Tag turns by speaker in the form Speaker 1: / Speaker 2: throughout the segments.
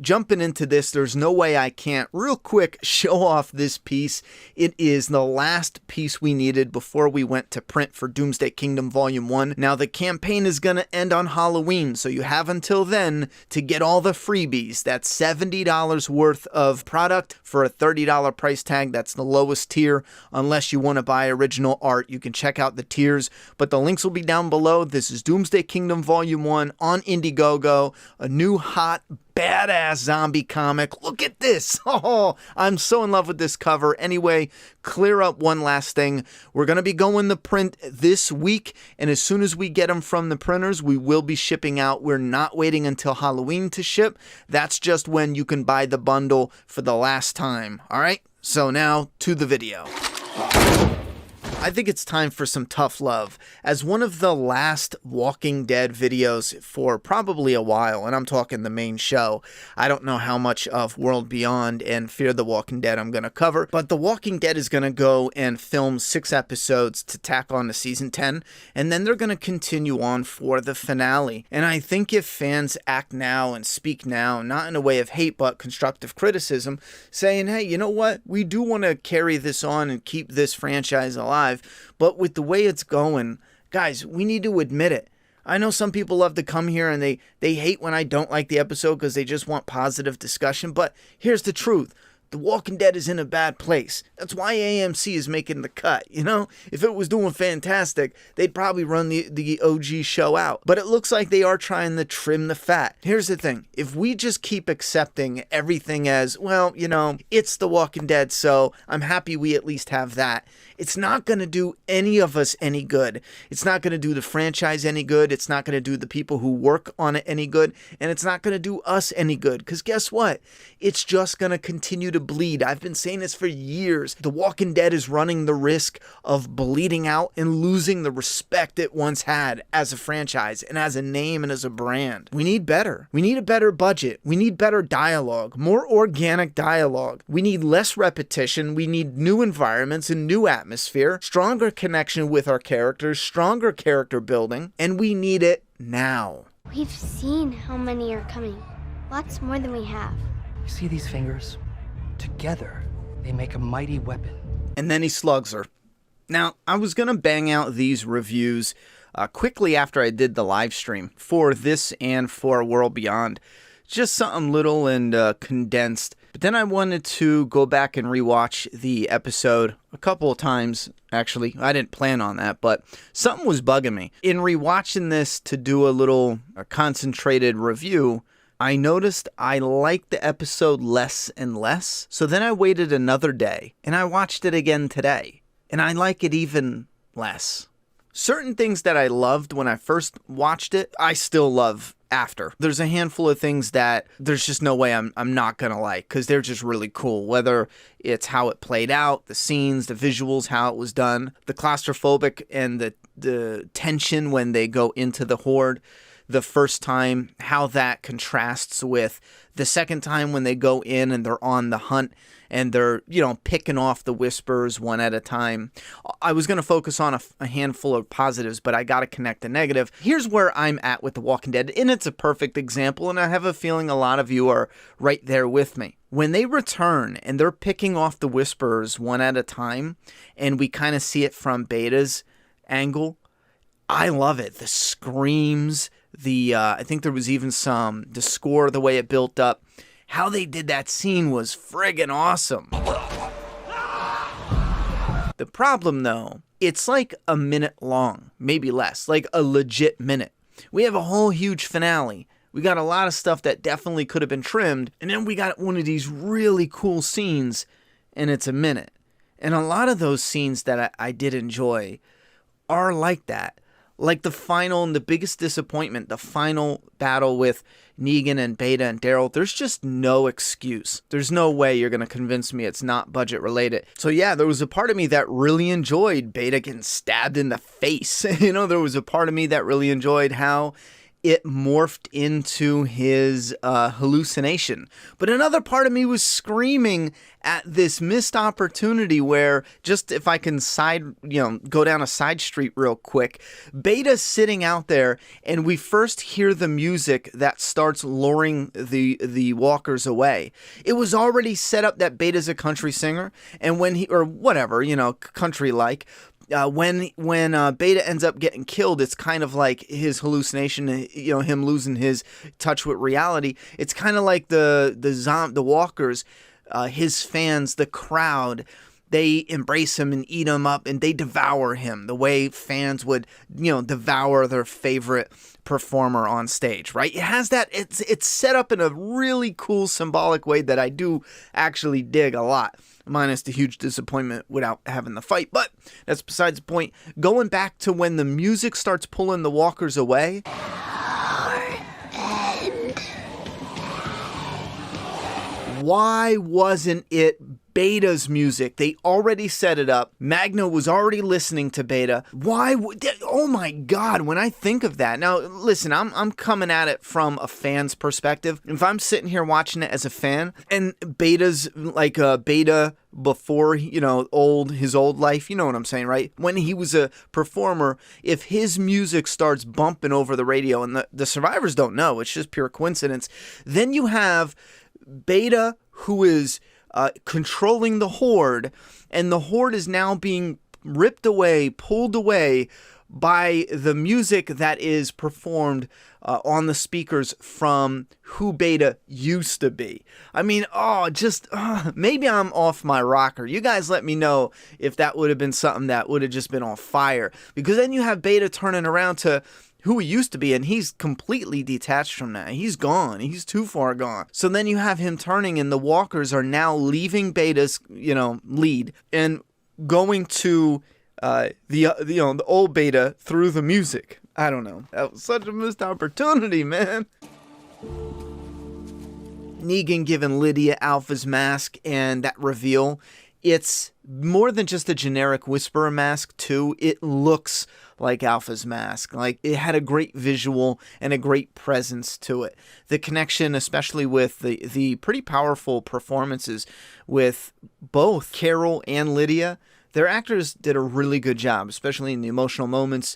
Speaker 1: jumping into this, there's no way I can't real quick show off this piece. It is the last piece we needed before we went to print for Doomsday Kingdom Volume 1. Now, the campaign is going to end on Halloween, so you have until then to get all the freebies. That's $70 worth of product for a $30 price tag. That's the lowest tier. Unless you want to buy original art, you can check out the tiers, but the links will be down below. This is Doomsday Kingdom Volume 1 on Indiegogo, a new hot badass zombie comic. Look at this. Oh, I'm so in love with this cover. Anyway, clear up one last thing. We're going to be going to print this week, and as soon as we get them from the printers, we will be shipping out. We're not waiting until Halloween to ship. That's just when you can buy the bundle for the last time. All right, so now to the video. I think it's time for some tough love. As one of the last Walking Dead videos for probably a while, and I'm talking the main show, I don't know how much of World Beyond and Fear the Walking Dead I'm going to cover, but The Walking Dead is going to go and film 6 episodes to tack on to season 10, and then they're going to continue on for the finale. And I think if fans act now and speak now, not in a way of hate, but constructive criticism, saying, hey, you know what, we do want to carry this on and keep this franchise alive, but with the way it's going, guys, we need to admit it. I know some people love to come here and they hate when I don't like the episode because they just want positive discussion, but here's the truth. The Walking Dead is in a bad place. That's why AMC is making the cut, you know? If it was doing fantastic, they'd probably run the OG show out. But it looks like they are trying to trim the fat. Here's the thing. If we just keep accepting everything as, well, you know, it's The Walking Dead, so I'm happy we at least have that, it's not going to do any of us any good. It's not going to do the franchise any good. It's not going to do the people who work on it any good. And it's not going to do us any good. Because guess what? It's just going to continue to bleed. I've been saying this for years. The Walking Dead is running the risk of bleeding out and losing the respect it once had as a franchise and as a name and as a brand. We need better. We need a better budget. We need better dialogue, more organic dialogue. We need less repetition. We need new environments and new atmosphere, stronger connection with our characters, stronger character building, and we need it now.
Speaker 2: We've seen how many are coming. Lots more than we have.
Speaker 3: You see these fingers? Together, they make a mighty weapon.
Speaker 1: And then he slugs her. Now, I was going to bang out these reviews quickly after I did the live stream for this and for World Beyond. Just something little and condensed. But then I wanted to go back and rewatch the episode a couple of times. Actually, I didn't plan on that, but something was bugging me. In rewatching this to do a little concentrated review, I noticed I liked the episode less and less. So then I waited another day and I watched it again today. And I like it even less. Certain things that I loved when I first watched it, I still love after. There's a handful of things that there's just no way I'm not gonna like because they're just really cool. Whether it's how it played out, the scenes, the visuals, how it was done, the claustrophobic and the tension when they go into the horde the first time, how that contrasts with the second time when they go in and they're on the hunt and they're, you know, picking off the whispers one at a time. I was going to focus on a handful of positives, but I got to connect the negative. Here's where I'm at with The Walking Dead, and it's a perfect example, and I have a feeling a lot of you are right there with me. When they return and they're picking off the whispers one at a time, and we kind of see it from Beta's angle, I love it. The screams, I think there was even the score, the way it built up. How they did that scene was friggin' awesome. The problem, though, it's like a minute long, maybe less, like a legit minute. We have a whole huge finale. We got a lot of stuff that definitely could have been trimmed, and then we got one of these really cool scenes, and it's a minute. And a lot of those scenes that I did enjoy are like that. Like the final and the biggest disappointment, the final battle with Negan and Beta and Daryl, there's just no excuse. There's no way you're going to convince me it's not budget related. So yeah, there was a part of me that really enjoyed Beta getting stabbed in the face. You know, there was a part of me that really enjoyed how it morphed into his hallucination. But another part of me was screaming at this missed opportunity where, just if I can go down a side street real quick, Beta's sitting out there and we first hear the music that starts luring the walkers away. It was already set up that Beta's a country singer, and when he, or whatever, country like, when Beta ends up getting killed, it's kind of like his hallucination, him losing his touch with reality. It's kind of like the walkers, his fans, the crowd, they embrace him and eat him up, and they devour him the way fans would, devour their favorite performer on stage, right? It has that, it's set up in a really cool symbolic way that I do actually dig a lot. Minus the huge disappointment without having the fight, but that's besides the point. Going back to when the music starts pulling the walkers away. Why wasn't it Beta's music? They already set it up. Magna was already listening to Beta. Oh my God, when I think of that. Now, listen, I'm coming at it from a fan's perspective. If I'm sitting here watching it as a fan, and Beta's like Beta before, his old life, you know what I'm saying, right? When he was a performer, if his music starts bumping over the radio, and the survivors don't know, it's just pure coincidence, then you have Beta, who is controlling the Horde, and the Horde is now being ripped away, pulled away by the music that is performed on the speakers from who Beta used to be. I mean, maybe I'm off my rocker. You guys let me know if that would have been something that would have just been on fire. Because then you have Beta turning around to who he used to be, and he's completely detached from that. He's gone. He's too far gone. So then you have him turning, and the walkers are now leaving Beta's, lead and going to the old Beta through the music. I don't know. That was such a missed opportunity, man. Negan giving Lydia Alpha's mask and that reveal. It's more than just a generic Whisperer mask, too. It looks like Alpha's mask. Like, it had a great visual and a great presence to it. The connection, especially with the pretty powerful performances with both Carol and Lydia, their actors did a really good job, especially in the emotional moments.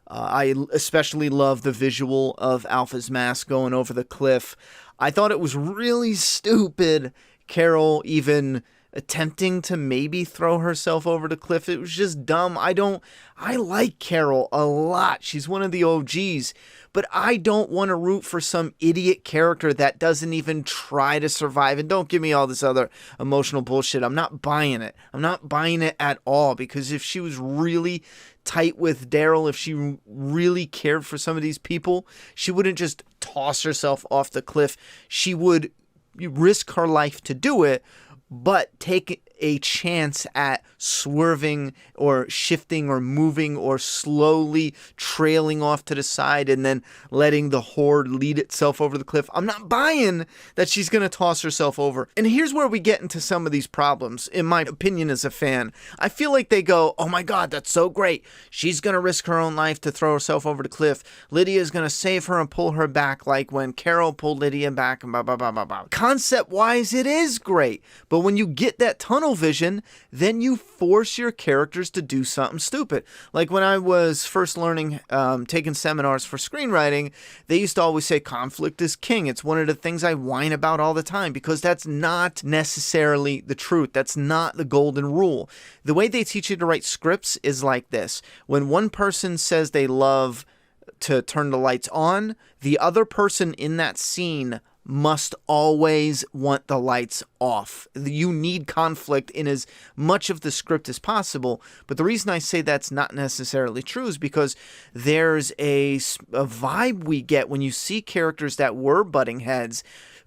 Speaker 1: I especially love the visual of Alpha's mask going over the cliff. I thought it was really stupid, Carol even attempting to maybe throw herself over the cliff. It was just dumb. I like Carol a lot. She's one of the OGs, but I don't want to root for some idiot character that doesn't even try to survive. And don't give me all this other emotional bullshit. I'm not buying it. I'm not buying it at all, because if she was really tight with Daryl, if she really cared for some of these people, she wouldn't just toss herself off the cliff. She would risk her life to do it, but take a chance at swerving or shifting or moving or slowly trailing off to the side and then letting the Horde lead itself over the cliff. I'm not buying that she's going to toss herself over. And here's where we get into some of these problems, in my opinion as a fan. I feel like they go, oh my God, that's so great. She's going to risk her own life to throw herself over the cliff. Lydia's going to save her and pull her back, like when Carol pulled Lydia back and blah, blah, blah, blah, blah. Concept-wise, it is great. But when you get that tunnel vision, then you force your characters to do something stupid. Like when I was first learning, taking seminars for screenwriting, they used to always say conflict is king. It's one of the things I whine about all the time, because that's not necessarily the truth. That's not the golden rule. The way they teach you to write scripts is like this. When one person says they love to turn the lights on, the other person in that scene must always want the lights off. You need conflict in as much of the script as possible, but the reason I say that's not necessarily true is because there's a vibe we get when you see characters that were butting heads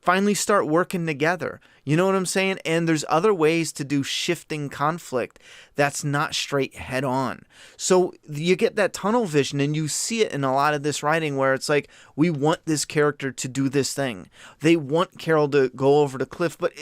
Speaker 1: finally start working together. You know what I'm saying? And there's other ways to do shifting conflict that's not straight head on. So you get that tunnel vision, and you see it in a lot of this writing where it's like, we want this character to do this thing. They want Carol to go over the cliff, but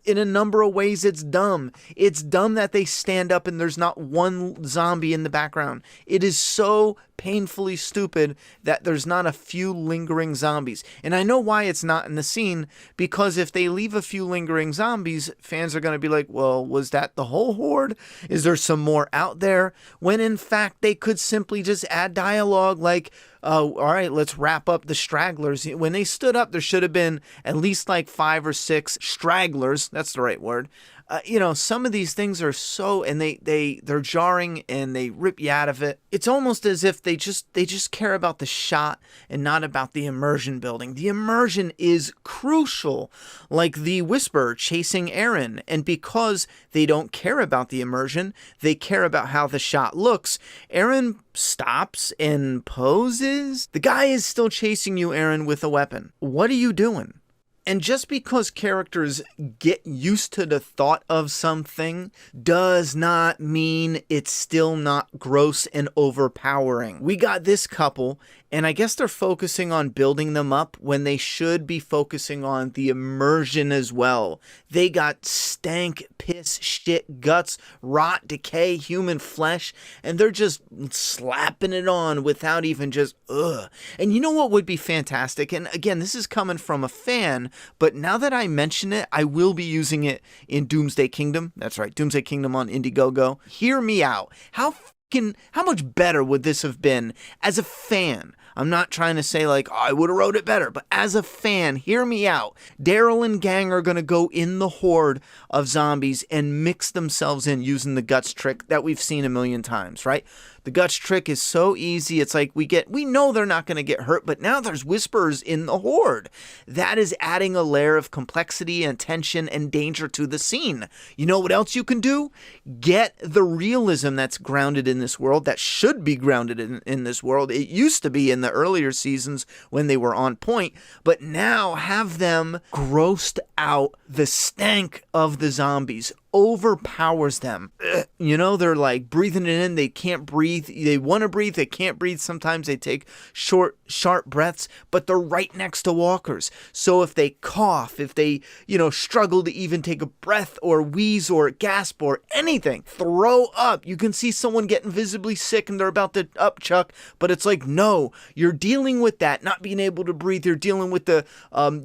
Speaker 1: in a number of ways, it's dumb. It's dumb that they stand up and there's not one zombie in the background. It is so painfully stupid that there's not a few lingering zombies. And I know why it's not in the scene, because if they leave a few lingering zombies, fans are going to be like, well, was that the whole horde? Is there some more out there? When in fact, they could simply just add dialogue like, all right, let's wrap up the stragglers. When they stood up, there should have been at least like 5 or 6 stragglers. That's the right word. Some of these things are so, and they're jarring and they rip you out of it. It's almost as if they just care about the shot and not about the immersion building. The immersion is crucial, like the Whisperer chasing Eren. And because they don't care about the immersion, they care about how the shot looks. Eren stops and poses. The guy is still chasing you, Eren, with a weapon. What are you doing? And just because characters get used to the thought of something does not mean it's still not gross and overpowering. We got this couple, and I guess they're focusing on building them up when they should be focusing on the immersion as well. They got stank, piss, shit, guts, rot, decay, human flesh, and they're just slapping it on without even just, ugh. And you know what would be fantastic? And again, this is coming from a fan, but now that I mention it, I will be using it in Doomsday Kingdom. That's right, Doomsday Kingdom on Indiegogo. Hear me out. How much better would this have been as a fan? I'm not trying to say like, oh, I would have wrote it better, but as a fan, hear me out. Daryl and gang are going to go in the horde of zombies and mix themselves in using the guts trick that we've seen a million times, right? The guts trick is so easy. It's like we know they're not going to get hurt, but now there's Whisperers in the horde. That is adding a layer of complexity and tension and danger to the scene. You know what else you can do? Get the realism that's grounded in this world, that should be grounded in this world. It used to be in the earlier seasons when they were on point, but now have them grossed out. The stank of the zombies overpowers them. They're like breathing it in. They can't breathe. They want to breathe. They can't breathe. Sometimes they take short, sharp breaths, but they're right next to walkers. So if they cough, if they, struggle to even take a breath or wheeze or gasp or anything, throw up. You can see someone getting visibly sick and they're about to upchuck, but it's like, no, you're dealing with that, not being able to breathe. You're dealing with the,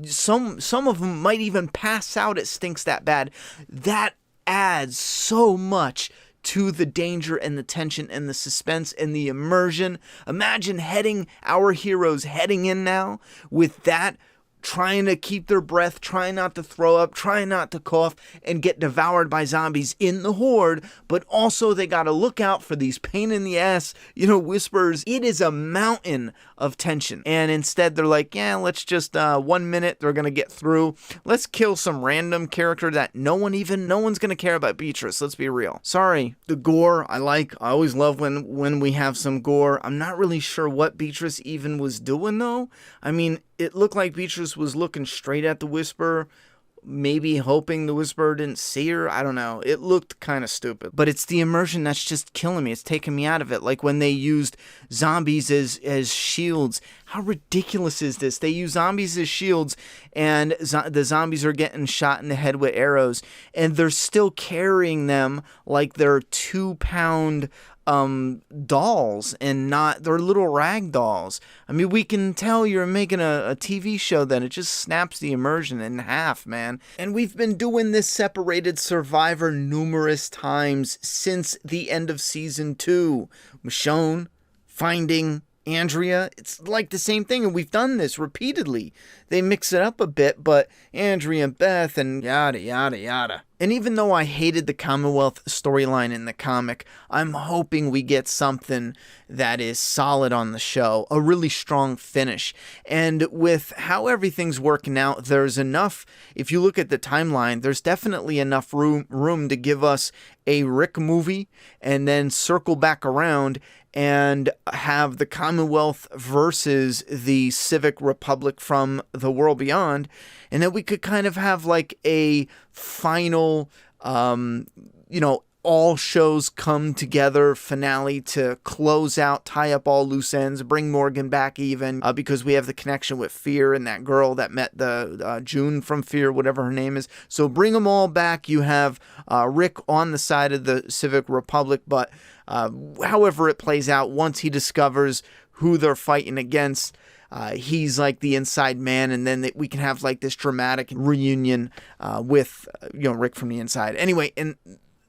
Speaker 1: some of them might even pass out. It stinks that bad. That adds so much to the danger and the tension and the suspense and the immersion. Imagine our heroes heading in now with that, trying to keep their breath, trying not to throw up, trying not to cough and get devoured by zombies in the horde, but also they got to look out for these pain in the ass, Whisperers. It is a mountain of tension. And instead they're like, yeah, let's just 1 minute, they're going to get through. Let's kill some random character that no one's going to care about. Beatrice, let's be real. Sorry. The gore, I always love when we have some gore. I'm not really sure what Beatrice even was doing though. I mean, it looked like Beatrice was looking straight at the Whisperer, maybe hoping the Whisperer didn't see her. I don't know. It looked kind of stupid. But it's the immersion that's just killing me. It's taking me out of it. Like when they used zombies as shields. How ridiculous is this? They use zombies as shields, and the zombies are getting shot in the head with arrows, and they're still carrying them like they're 2-pound dolls and not, they're little rag dolls. I mean, we can tell you're making a TV show then. It just snaps the immersion in half, man. And we've been doing this separated Survivor numerous times since the end of season 2. Michonne, Finding, Andrea, it's like the same thing, and we've done this repeatedly. They mix it up a bit, but Andrea and Beth and yada, yada, yada. And even though I hated the Commonwealth storyline in the comic, I'm hoping we get something that is solid on the show, a really strong finish. And with how everything's working out, there's enough, if you look at the timeline, there's definitely enough room to give us a Rick movie and then circle back around and have the Commonwealth versus the Civic Republic from the world beyond, and then we could kind of have like a final, all shows come together finale to close out, tie up all loose ends, bring Morgan back even, because we have the connection with Fear and that girl that met the June from Fear, whatever her name is. So bring them all back. You have Rick on the side of the Civic Republic, but however it plays out, once he discovers who they're fighting against, he's like the inside man, and then we can have like this dramatic reunion with Rick from the inside. Anyway, and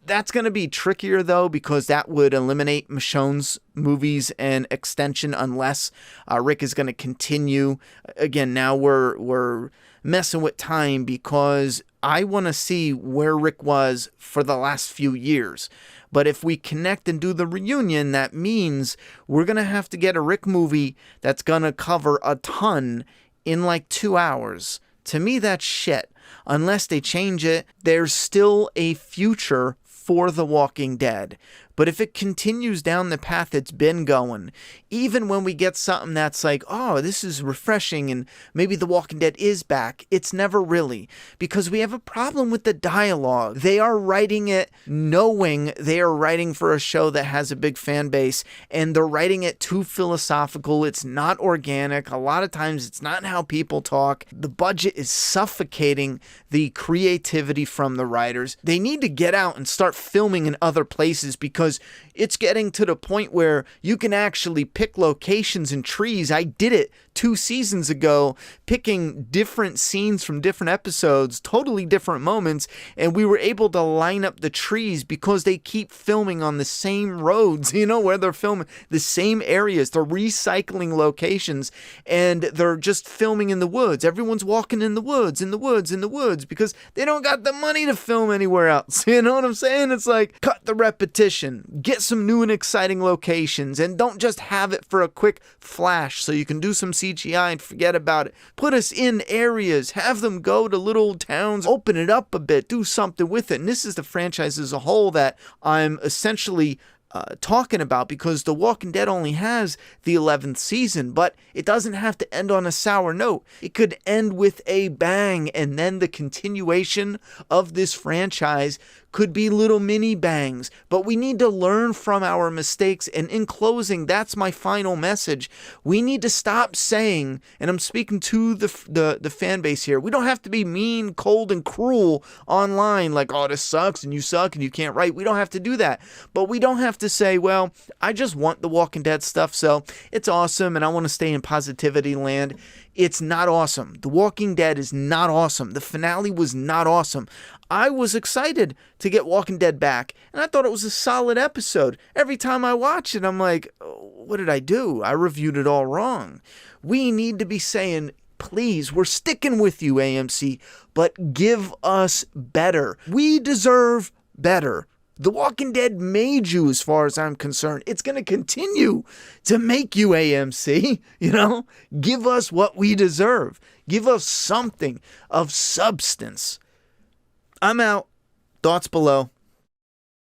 Speaker 1: that's going to be trickier though, because that would eliminate Michonne's movies and extension unless Rick is going to continue. Again, now we're messing with time, because I want to see where Rick was for the last few years. But if we connect and do the reunion, that means we're going to have to get a Rick movie that's going to cover a ton in like 2 hours. To me, that's shit. Unless they change it, there's still a future for The Walking Dead. But if it continues down the path it's been going, even when we get something that's like, oh, this is refreshing and maybe The Walking Dead is back, it's never really. Because we have a problem with the dialogue. They are writing it knowing they are writing for a show that has a big fan base, and they're writing it too philosophical. It's not organic. A lot of times it's not how people talk. The budget is suffocating the creativity from the writers. They need to get out and start filming in other places, because it's getting to the point where you can actually pick locations and trees. I did it 2 seasons ago, picking different scenes from different episodes, totally different moments, and we were able to line up the trees because they keep filming on the same roads, where they're filming the same areas. They're recycling locations, and they're just filming in the woods. Everyone's walking in the woods, because they don't got the money to film anywhere else. You know what I'm saying? It's like, cut the repetition, get some new and exciting locations, and don't just have it for a quick flash so you can do some CGI and forget about it. Put us in areas, have them go to little towns, open it up a bit, do something with it. And this is the franchise as a whole that I'm essentially talking about, because The Walking Dead only has the 11th season, but it doesn't have to end on a sour note. It could end with a bang, and then the continuation of this franchise could be little mini bangs, but we need to learn from our mistakes. And in closing, that's my final message. We need to stop saying, and I'm speaking to the fan base here, we don't have to be mean, cold, and cruel online, like, oh, this sucks and you can't write. We don't have to do that. But we don't have to say, well, I just want The Walking Dead stuff, so it's awesome and I want to stay in positivity land. It's not awesome. The Walking Dead is not awesome. The finale was not awesome. I was excited to get Walking Dead back, and I thought it was a solid episode. Every time I watch it, I'm like, oh, what did I do? I reviewed it all wrong. We need to be saying, please, we're sticking with you, AMC, but give us better. We deserve better. The Walking Dead made you, as far as I'm concerned. It's going to continue to make you, AMC. Give us what we deserve. Give us something of substance. I'm out. Thoughts below.